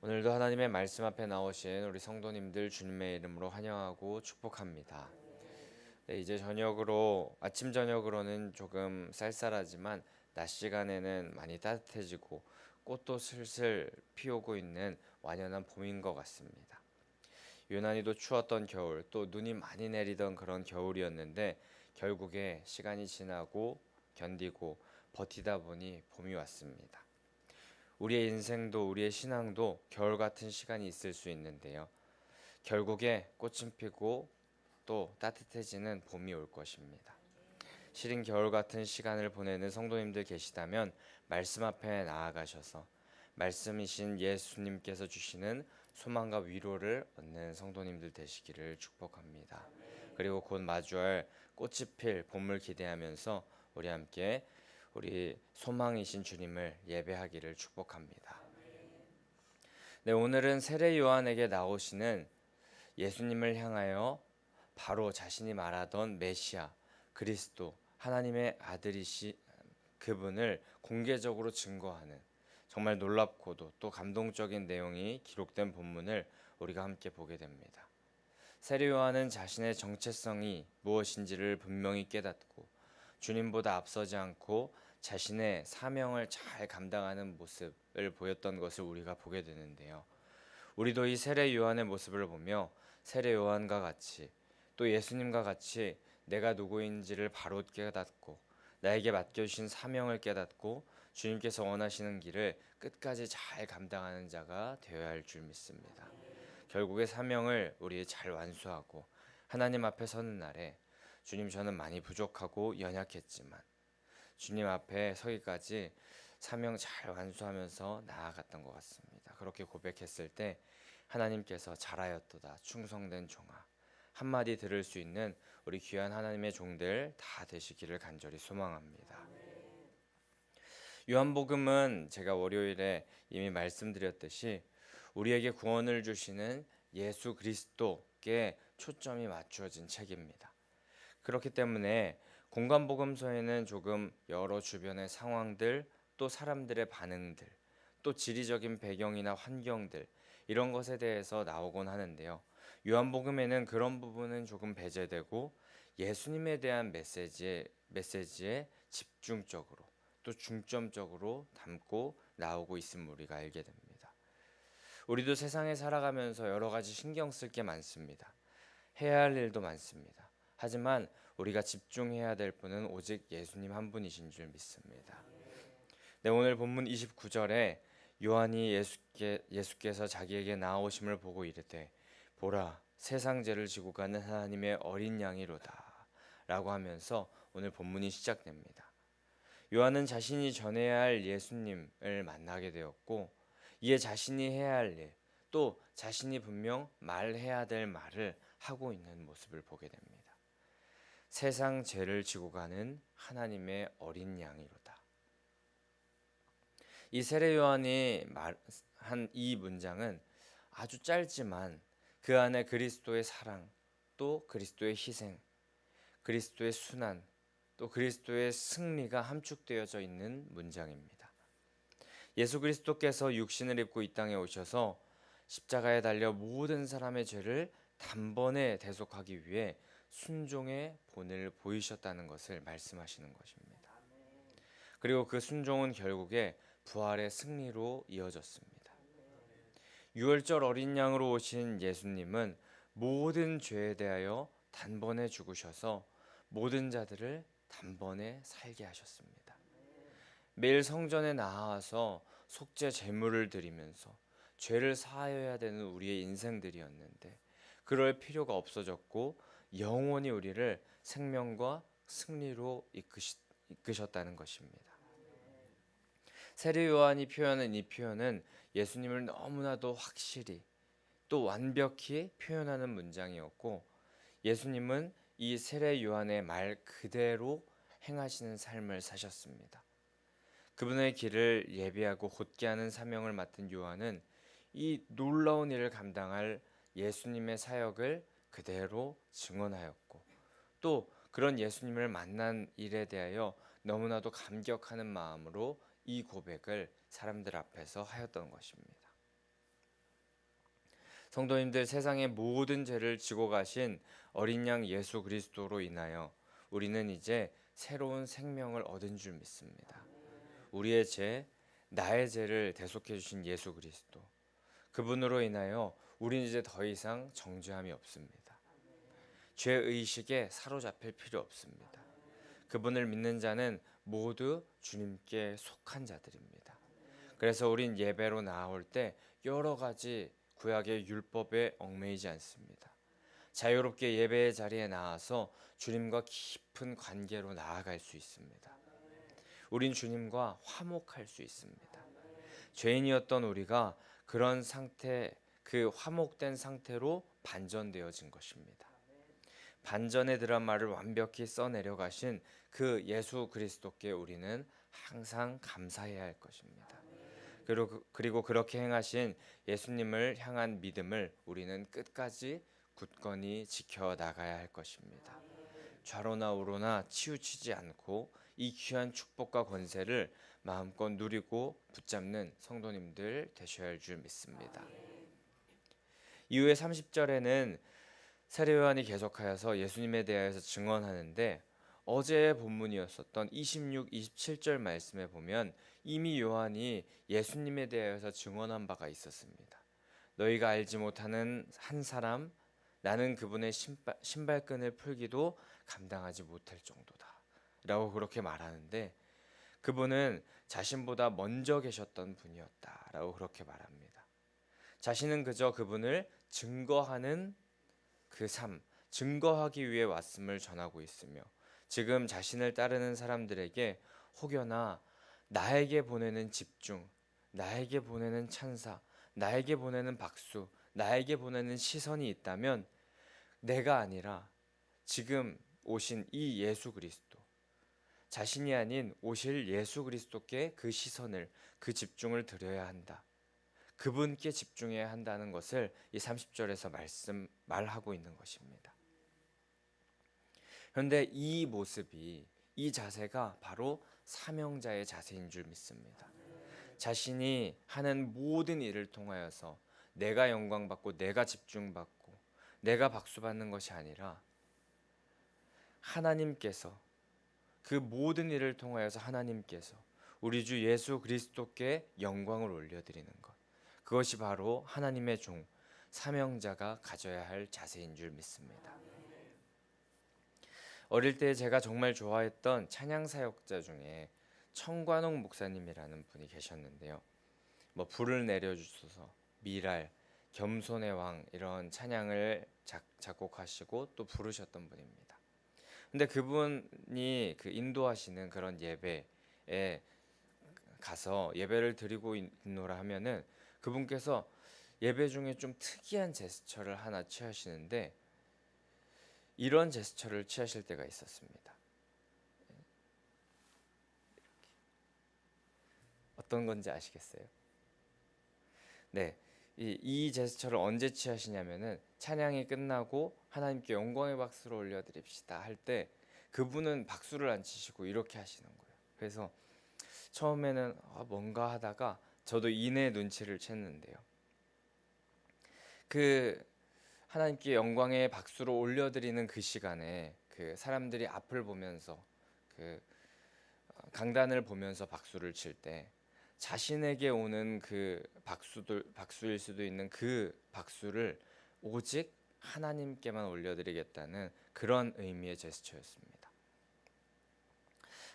오늘도 하나님의 말씀 앞에 나오신 우리 성도님들 주님의 이름으로 환영하고 축복합니다. 네, 이제 아침 저녁으로는 조금 쌀쌀하지만 낮 시간에는 많이 따뜻해지고 꽃도 슬슬 피우고 있는 완연한 봄인 것 같습니다. 유난히도 추웠던 겨울, 또 눈이 많이 내리던 그런 겨울이었는데 결국에 시간이 지나고 견디고 버티다 보니 봄이 왔습니다. 우리의 인생도 우리의 신앙도 겨울 같은 시간이 있을 수 있는데요. 결국에 꽃은 피고 또 따뜻해지는 봄이 올 것입니다. 시린 겨울 같은 시간을 보내는 성도님들 계시다면 말씀 앞에 나아가셔서 말씀이신 예수님께서 주시는 소망과 위로를 얻는 성도님들 되시기를 축복합니다. 그리고 곧 마주할 꽃이 필 봄을 기대하면서 우리 함께 우리 소망이신 주님을 예배하기를 축복합니다. 네, 오늘은 세례 요한에게 나오시는 예수님을 향하여 바로 자신이 말하던 메시아, 그리스도, 하나님의 아들이시 그분을 공개적으로 증거하는 정말 놀랍고도 또 감동적인 내용이 기록된 본문을 우리가 함께 보게 됩니다. 세례 요한은 자신의 정체성이 무엇인지를 분명히 깨닫고 주님보다 앞서지 않고 자신의 사명을 잘 감당하는 모습을 보였던 것을 우리가 보게 되는데요. 우리도 이 세례 요한의 모습을 보며 세례 요한과 같이 또 예수님과 같이 내가 누구인지를 바로 깨닫고 나에게 맡겨주신 사명을 깨닫고 주님께서 원하시는 길을 끝까지 잘 감당하는 자가 되어야 할 줄 믿습니다. 결국에 사명을 우리 잘 완수하고 하나님 앞에 서는 날에 주님, 저는 많이 부족하고 연약했지만 주님 앞에 서기까지 사명 잘 완수하면서 나아갔던 것 같습니다. 그렇게 고백했을 때 하나님께서 잘하였도다 충성된 종아 한마디 들을 수 있는 우리 귀한 하나님의 종들 다 되시기를 간절히 소망합니다. 요한복음은 제가 월요일에 이미 말씀드렸듯이 우리에게 구원을 주시는 예수 그리스도께 초점이 맞추어진 책입니다. 그렇기 때문에 공관복음서에는 조금 여러 주변의 상황들, 또 사람들의 반응들, 또 지리적인 배경이나 환경들 이런 것에 대해서 나오곤 하는데요. 요한복음에는 그런 부분은 조금 배제되고 예수님에 대한 메시지에 집중적으로 또 중점적으로 담고 나오고 있음을 우리가 알게 됩니다. 우리도 세상에 살아가면서 여러 가지 신경 쓸 게 많습니다. 해야 할 일도 많습니다. 하지만 우리가 집중해야 될 분은 오직 예수님 한 분이신 줄 믿습니다. 네, 오늘 본문 29절에 요한이 예수께서 자기에게 나아오심을 보고 이르되 보라 세상 죄를 지고 가는 하나님의 어린 양이로다 라고 하면서 오늘 본문이 시작됩니다. 요한은 자신이 전해야 할 예수님을 만나게 되었고 이에 자신이 해야 할 일, 또 자신이 분명 말해야 될 말을 하고 있는 모습을 보게 됩니다. 세상 죄를 지고 가는 하나님의 어린 양이로다. 이 세례 요한이 말한 이 문장은 아주 짧지만 그 안에 그리스도의 사랑, 또 그리스도의 희생, 그리스도의 순환, 또 그리스도의 승리가 함축되어져 있는 문장입니다. 예수 그리스도께서 육신을 입고 이 땅에 오셔서 십자가에 달려 모든 사람의 죄를 단번에 대속하기 위해 순종의 본을 보이셨다는 것을 말씀하시는 것입니다. 그리고 그 순종은 결국에 부활의 승리로 이어졌습니다. 유월절 어린 양으로 오신 예수님은 모든 죄에 대하여 단번에 죽으셔서 모든 자들을 단번에 살게 하셨습니다. 매일 성전에 나아와서 속죄 제물을 드리면서 죄를 사하여야 되는 우리의 인생들이었는데 그럴 필요가 없어졌고 영원히 우리를 생명과 승리로 이끄셨다는 것입니다. 세례 요한이 표현한 이 표현은 예수님을 너무나도 확실히 또 완벽히 표현하는 문장이었고 예수님은 이 세례 요한의 말 그대로 행하시는 삶을 사셨습니다. 그분의 길을 예비하고 곧게 하는 사명을 맡은 요한은 이 놀라운 일을 감당할 예수님의 사역을 그대로 증언하였고 또 그런 예수님을 만난 일에 대하여 너무나도 감격하는 마음으로 이 고백을 사람들 앞에서 하였던 것입니다. 성도님들, 세상의 모든 죄를 지고 가신 어린 양 예수 그리스도로 인하여 우리는 이제 새로운 생명을 얻은 줄 믿습니다. 우리의 죄, 나의 죄를 대속해 주신 예수 그리스도, 그분으로 인하여 우리는 이제 더 이상 정죄함이 없습니다. 죄의식에 사로잡힐 필요 없습니다. 그분을 믿는 자는 모두 주님께 속한 자들입니다. 그래서 우린 예배로 나아올 때 여러 가지 구약의 율법에 얽매이지 않습니다. 자유롭게 예배의 자리에 나와서 주님과 깊은 관계로 나아갈 수 있습니다. 우린 주님과 화목할 수 있습니다. 죄인이었던 우리가 그런 상태, 그 화목된 상태로 반전되어진 것입니다. 반전의 드라마를 완벽히 써내려 가신 그 예수 그리스도께 우리는 항상 감사해야 할 것입니다. 그리고 그렇게 행하신 예수님을 향한 믿음을 우리는 끝까지 굳건히 지켜나가야 할 것입니다. 좌로나 우로나 치우치지 않고 이 귀한 축복과 권세를 마음껏 누리고 붙잡는 성도님들 되셔야 할 줄 믿습니다. 이후에 30절에는 세례 요한이 계속하여서 예수님에 대하여서 증언하는데, 어제의 본문이었었던 26, 27절 말씀에 보면 이미 요한이 예수님에 대하여서 증언한 바가 있었습니다. 너희가 알지 못하는 한 사람, 나는 그분의 신발끈을 풀기도 감당하지 못할 정도다 라고 그렇게 말하는데, 그분은 자신보다 먼저 계셨던 분이었다 라고 그렇게 말합니다. 자신은 그저 그분을 증거하는 그 삶, 증거하기 위해 왔음을 전하고 있으며, 지금 자신을 따르는 사람들에게 혹여나 나에게 보내는 집중, 나에게 보내는 찬사, 나에게 보내는 박수, 나에게 보내는 시선이 있다면 내가 아니라 지금 오신 이 예수 그리스도, 자신이 아닌 오실 예수 그리스도께 그 시선을, 그 집중을 드려야 한다. 그분께 집중해야 한다는 것을 이 30절에서 말하고 있는 것입니다. 그런데 이 모습이, 이 자세가 바로 사명자의 자세인 줄 믿습니다. 자신이 하는 모든 일을 통하여서 내가 영광받고 내가 집중받고 내가 박수받는 것이 아니라 하나님께서, 그 모든 일을 통하여서 하나님께서 우리 주 예수 그리스도께 영광을 올려드리는 것, 그것이 바로 하나님의 종, 사명자가 가져야 할 자세인 줄 믿습니다. 어릴 때 제가 정말 좋아했던 찬양 사역자 중에 청관홍 목사님이라는 분이 계셨는데요. 불을 내려주소서, 미랄, 겸손의 왕, 이런 찬양을 작곡하시고 또 부르셨던 분입니다. 근데 그분이 그 인도하시는 그런 예배에 가서 예배를 드리고 있노라 하면은 그분께서 예배 중에 좀 특이한 제스처를 하나 취하시는데, 이런 제스처를 취하실 때가 있었습니다. 어떤 건지 아시겠어요? 네, 이 제스처를 언제 취하시냐면은 찬양이 끝나고 하나님께 영광의 박수를 올려드립시다 할 때 그분은 박수를 안 치시고 이렇게 하시는 거예요. 그래서 처음에는 뭔가 하다가 저도 이내 눈치를 챘는데요. 그 하나님께 영광의 박수를 올려드리는 그 시간에 그 사람들이 앞을 보면서 그 강단을 보면서 박수를 칠 때 자신에게 오는 그 박수일 수도 있는 그 박수를 오직 하나님께만 올려드리겠다는 그런 의미의 제스처였습니다.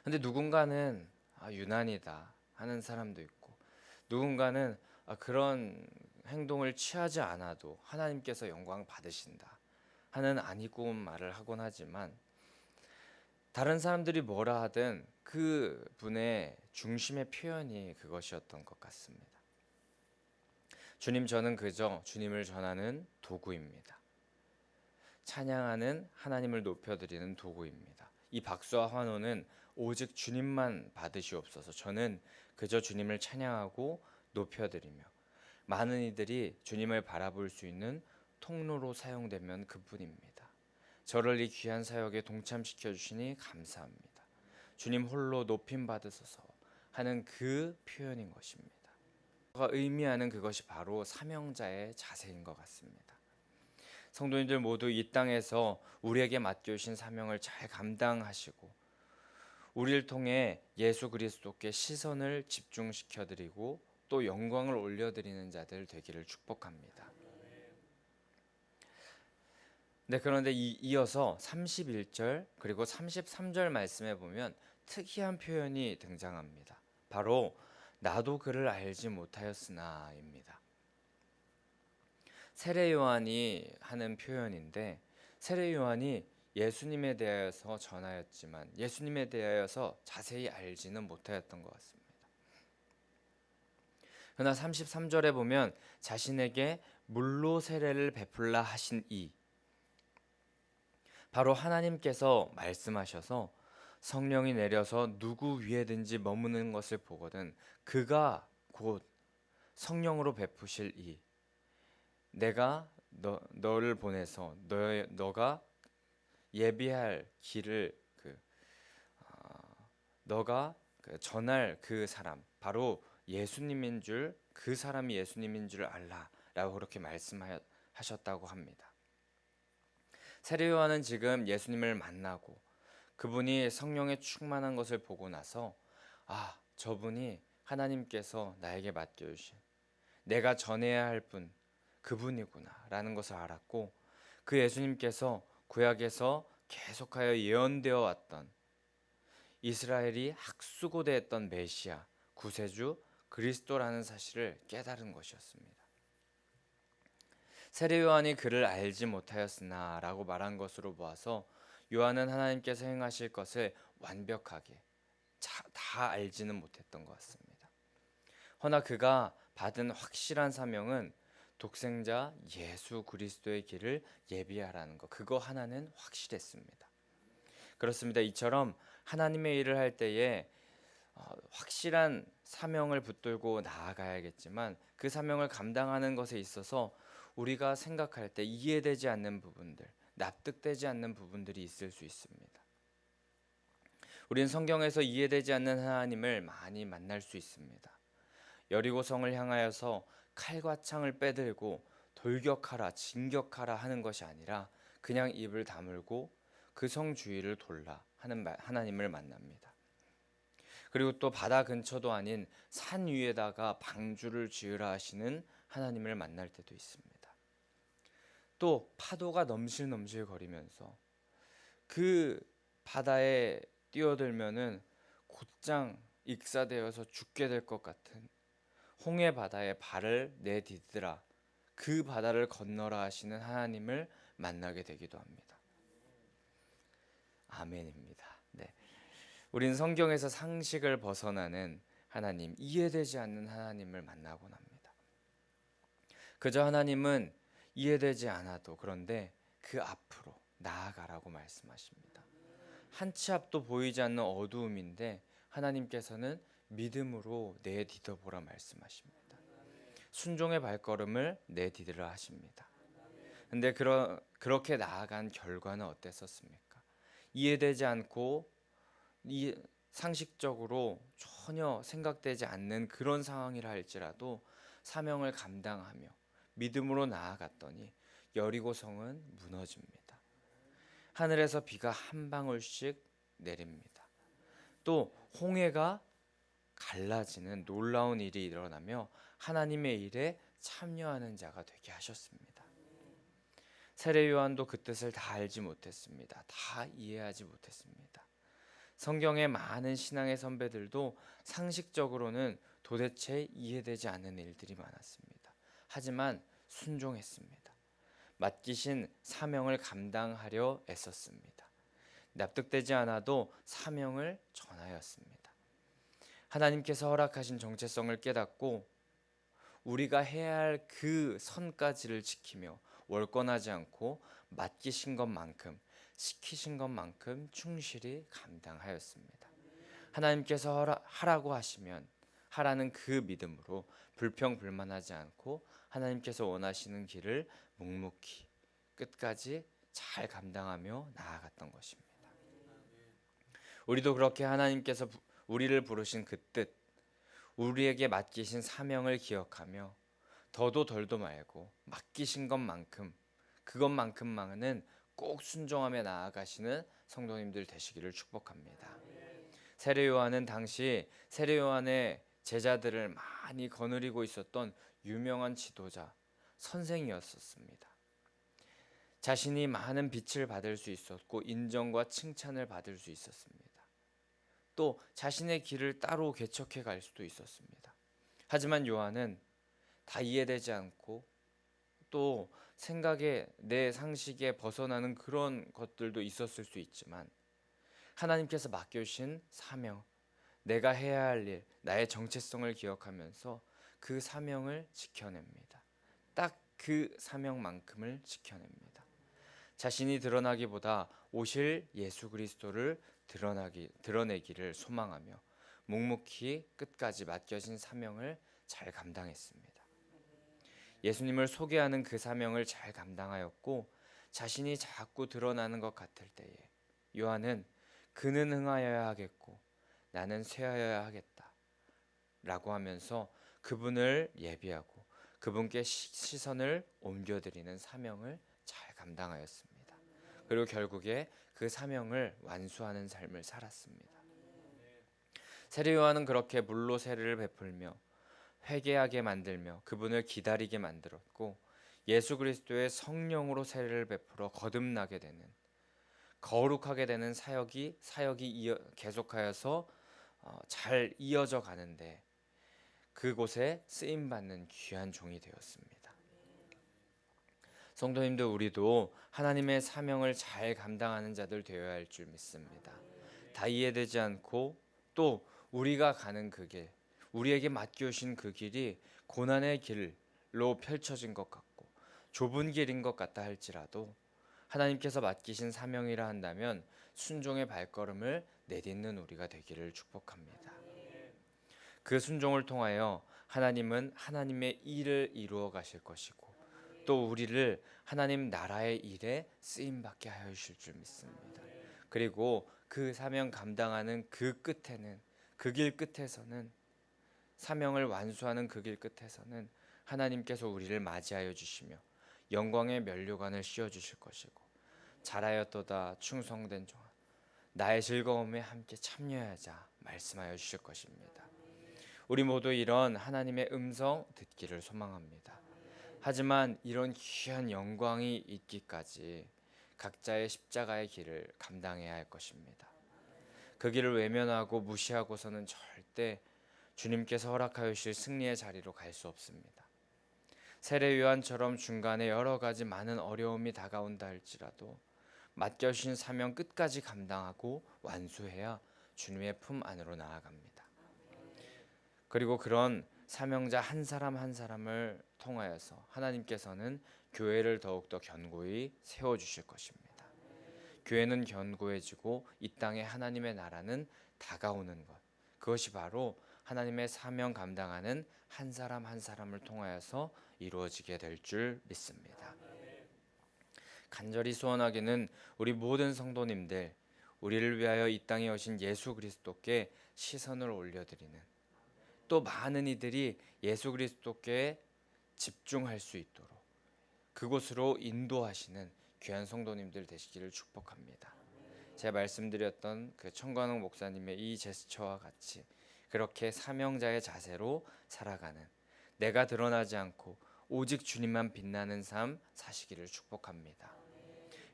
근데 누군가는 유난이다 하는 사람도 있고, 누군가는 그런 행동을 취하지 않아도 하나님께서 영광 받으신다 하는 아니고운 말을 하곤 하지만, 다른 사람들이 뭐라 하든 그 분의 중심의 표현이 그것이었던 것 같습니다. 주님, 저는 그저 주님을 전하는 도구입니다. 찬양하는, 하나님을 높여드리는 도구입니다. 이 박수와 환호는 오직 주님만 받으시옵소서. 저는 그저 주님을 찬양하고 높여드리며 많은 이들이 주님을 바라볼 수 있는 통로로 사용되면 그뿐입니다. 저를 이 귀한 사역에 동참시켜 주시니 감사합니다. 주님 홀로 높임 받으소서 하는 그 표현인 것입니다. 의미하는 그것이 바로 사명자의 자세인 것 같습니다. 성도님들 모두 이 땅에서 우리에게 맡겨주신 사명을 잘 감당하시고 우리를 통해 예수 그리스도께 시선을 집중시켜 드리고 또 영광을 올려드리는 자들 되기를 축복합니다. 네, 그런데 이어서 31절 그리고 33절 말씀에 보면 특이한 표현이 등장합니다. 바로 나도 그를 알지 못하였으나입니다. 세례 요한이 하는 표현인데 세례 요한이 예수님에 대하여서 전하였지만 예수님에 대하여서 자세히 알지는 못하였던 것 같습니다. 그러나 33절에 보면 자신에게 물로 세례를 베풀라 하신 이 바로 하나님께서 말씀하셔서 성령이 내려서 누구 위에든지 머무는 것을 보거든 그가 곧 성령으로 베푸실 이 내가 너를 보내서 너가 예비할 길을 너가 전할 그 사람 바로 예수님인 줄 그 사람이 예수님인 줄 알라라고 그렇게 말씀하셨다고 합니다. 세례 요한은 지금 예수님을 만나고 그분이 성령에 충만한 것을 보고 나서 저분이 하나님께서 나에게 맡겨주신 내가 전해야 할 분 그분이구나 라는 것을 알았고 그 예수님께서 구약에서 계속하여 예언되어 왔던 이스라엘이 학수고대했던 메시아 구세주 그리스도라는 사실을 깨달은 것이었습니다. 세례 요한이 그를 알지 못하였으나 라고 말한 것으로 보아서 요한은 하나님께서 행하실 것을 완벽하게 다 알지는 못했던 것 같습니다. 허나 그가 받은 확실한 사명은 독생자 예수 그리스도의 길을 예비하라는 것 그거 하나는 확실했습니다. 그렇습니다. 이처럼 하나님의 일을 할 때에 확실한 사명을 붙들고 나아가야겠지만 그 사명을 감당하는 것에 있어서 우리가 생각할 때 이해되지 않는 부분들, 납득되지 않는 부분들이 있을 수 있습니다. 우리는 성경에서 이해되지 않는 하나님을 많이 만날 수 있습니다. 여리고성을 향하여서 칼과 창을 빼들고 돌격하라, 진격하라 하는 것이 아니라 그냥 입을 다물고 그 성 주위를 돌라 하는 하나님을 만납니다. 그리고 또 바다 근처도 아닌 산 위에다가 방주를 지으라 하시는 하나님을 만날 때도 있습니다. 또 파도가 넘실넘실 거리면서 그 바다에 뛰어들면은 곧장 익사되어서 죽게 될 것 같은 홍해 바다에 발을 내디디라 그 바다를 건너라 하시는 하나님을 만나게 되기도 합니다. 아멘입니다. 네. 우린 성경에서 상식을 벗어나는 하나님, 이해되지 않는 하나님을 만나곤 합니다. 그저 하나님은 이해되지 않아도 그런데 그 앞으로 나아가라고 말씀하십니다. 한 치 앞도 보이지 않는 어두움인데 하나님께서는 믿음으로 내디뎌보라 말씀하십니다. 순종의 발걸음을 내디디라 하십니다. 근데 그렇게 나아간 결과는 어땠었습니까? 이해되지 않고 상식적으로 전혀 생각되지 않는 그런 상황이라 할지라도 사명을 감당하며 믿음으로 나아갔더니 여리고성은 무너집니다. 하늘에서 비가 한 방울씩 내립니다. 또 홍해가 갈라지는 놀라운 일이 일어나며 하나님의 일에 참여하는 자가 되게 하셨습니다. 세례 요한도 그 뜻을 다 알지 못했습니다. 다 이해하지 못했습니다. 성경의 많은 신앙의 선배들도 상식적으로는 도대체 이해되지 않는 일들이 많았습니다. 하지만 순종했습니다. 맡기신 사명을 감당하려 애썼습니다. 납득되지 않아도 사명을 전하였습니다. 하나님께서 허락하신 정체성을 깨닫고 우리가 해야 할 그 선까지를 지키며 월권하지 않고 맡기신 것만큼 시키신 것만큼 충실히 감당하였습니다. 하나님께서 하라고 하시면 하라는 그 믿음으로 불평불만하지 않고 하나님께서 원하시는 길을 묵묵히 끝까지 잘 감당하며 나아갔던 것입니다. 우리도 그렇게 하나님께서 우리를 부르신 그 뜻, 우리에게 맡기신 사명을 기억하며 더도 덜도 말고 맡기신 것만큼 그것만큼만은 꼭 순종하며 나아가시는 성도님들 되시기를 축복합니다. 세례 요한은 당시 세례 요한의 제자들을 많이 거느리고 있었던 유명한 지도자, 선생이었었습니다. 자신이 많은 빛을 받을 수 있었고 인정과 칭찬을 받을 수 있었습니다. 또 자신의 길을 따로 개척해 갈 수도 있었습니다. 하지만 요한은 다 이해되지 않고 또 생각에 내 상식에 벗어나는 그런 것들도 있었을 수 있지만 하나님께서 맡겨주신 사명, 내가 해야 할 일, 나의 정체성을 기억하면서 그 사명을 지켜냅니다. 딱 그 사명만큼을 지켜냅니다. 자신이 드러나기보다 오실 예수 그리스도를 드러내기를 소망하며 묵묵히 끝까지 맡겨진 사명을 잘 감당했습니다. 예수님을 소개하는 그 사명을 잘 감당하였고 자신이 자꾸 드러나는 것 같을 때에 요한은 그는 흥하여야 하겠고 나는 쇠하여야 하겠다 라고 하면서 그분을 예비하고 그분께 시선을 옮겨드리는 사명을 잘 감당하였습니다. 그리고 결국에 그 사명을 완수하는 삶을 살았습니다. 세례 요한은 그렇게 물로 세례를 베풀며 회개하게 만들며 그분을 기다리게 만들었고 예수 그리스도의 성령으로 세례를 베풀어 거듭나게 되는 거룩하게 되는 사역이 계속하여서 잘 이어져 가는데 그곳에 쓰임 받는 귀한 종이 되었습니다. 성도님들 우리도 하나님의 사명을 잘 감당하는 자들 되어야 할 줄 믿습니다. 다 이해되지 않고 또 우리가 가는 그 길, 우리에게 맡겨주신 그 길이 고난의 길로 펼쳐진 것 같고 좁은 길인 것 같다 할지라도 하나님께서 맡기신 사명이라 한다면 순종의 발걸음을 내딛는 우리가 되기를 축복합니다. 그 순종을 통하여 하나님은 하나님의 일을 이루어 가실 것이고 또 우리를 하나님 나라의 일에 쓰임받게 하여 주실 줄 믿습니다. 그리고 그 사명 감당하는 그 끝에는 그 길 끝에서는 사명을 완수하는 그 길 끝에서는 하나님께서 우리를 맞이하여 주시며 영광의 면류관을 씌워 주실 것이고 잘하였도다 충성된 종아 나의 즐거움에 함께 참여하자 말씀하여 주실 것입니다. 우리 모두 이런 하나님의 음성 듣기를 소망합니다. 하지만 이런 귀한 영광이 있기까지 각자의 십자가의 길을 감당해야 할 것입니다. 그 길을 외면하고 무시하고서는 절대 주님께서 허락하여 주실 승리의 자리로 갈 수 없습니다. 세례 요한처럼 중간에 여러 가지 많은 어려움이 다가온다 할지라도 맡겨주신 사명 끝까지 감당하고 완수해야 주님의 품 안으로 나아갑니다. 그리고 그런 사명자 한 사람 한 사람을 통하여서 하나님께서는 교회를 더욱더 견고히 세워주실 것입니다. 교회는 견고해지고 이 땅에 하나님의 나라는 다가오는 것, 그것이 바로 하나님의 사명 감당하는 한 사람 한 사람을 통하여서 이루어지게 될 줄 믿습니다. 간절히 소원하기는 우리 모든 성도님들 우리를 위하여 이 땅에 오신 예수 그리스도께 시선을 올려드리는 또 많은 이들이 예수 그리스도께 집중할 수 있도록 그곳으로 인도하시는 귀한 성도님들 되시기를 축복합니다. 제가 말씀드렸던 그 청관홍 목사님의 이 제스처와 같이 그렇게 사명자의 자세로 살아가는 내가 드러나지 않고 오직 주님만 빛나는 삶 사시기를 축복합니다.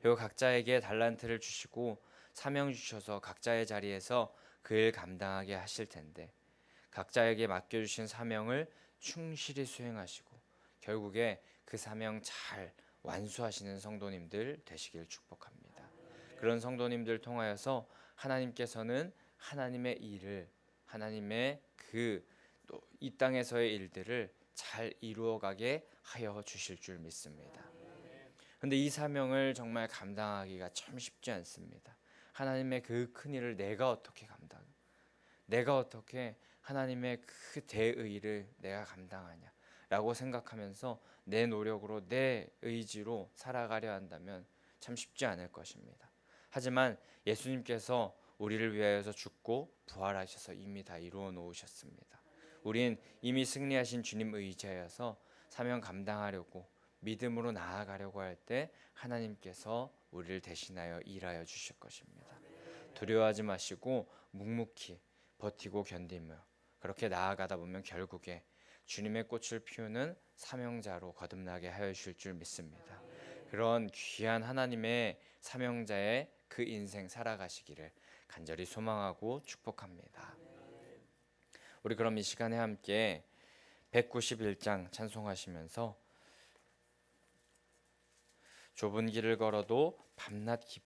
그리고 각자에게 달란트를 주시고 사명 주셔서 각자의 자리에서 그 일 감당하게 하실 텐데 각자에게 맡겨주신 사명을 충실히 수행하시고 결국에 그 사명 잘 완수하시는 성도님들 되시길 축복합니다. 그런 성도님들 통하여서 하나님께서는 하나님의 일을 하나님의 그 이 땅에서의 일들을 잘 이루어가게 하여 주실 줄 믿습니다. 그런데 이 사명을 정말 감당하기가 참 쉽지 않습니다. 하나님의 그 큰 일을 내가 어떻게 내가 어떻게 하나님의 그 대의를 내가 감당하냐 라고 생각하면서 내 노력으로 내 의지로 살아가려 한다면 참 쉽지 않을 것입니다. 하지만 예수님께서 우리를 위하여서 죽고 부활하셔서 이미 다 이루어 놓으셨습니다. 우린 이미 승리하신 주님 의지하여서 사명 감당하려고 믿음으로 나아가려고 할 때 하나님께서 우리를 대신하여 일하여 주실 것입니다. 두려워하지 마시고 묵묵히 버티고 견디며 그렇게 나아가다 보면 결국에 주님의 꽃을 피우는 사명자로 거듭나게 하여 주실 줄 믿습니다. 그런 귀한 하나님의 사명자의 그 인생 살아가시기를 간절히 소망하고 축복합니다. 우리 그럼 이 시간에 함께 191장 찬송하시면서 좁은 길을 걸어도 밤낮 깊이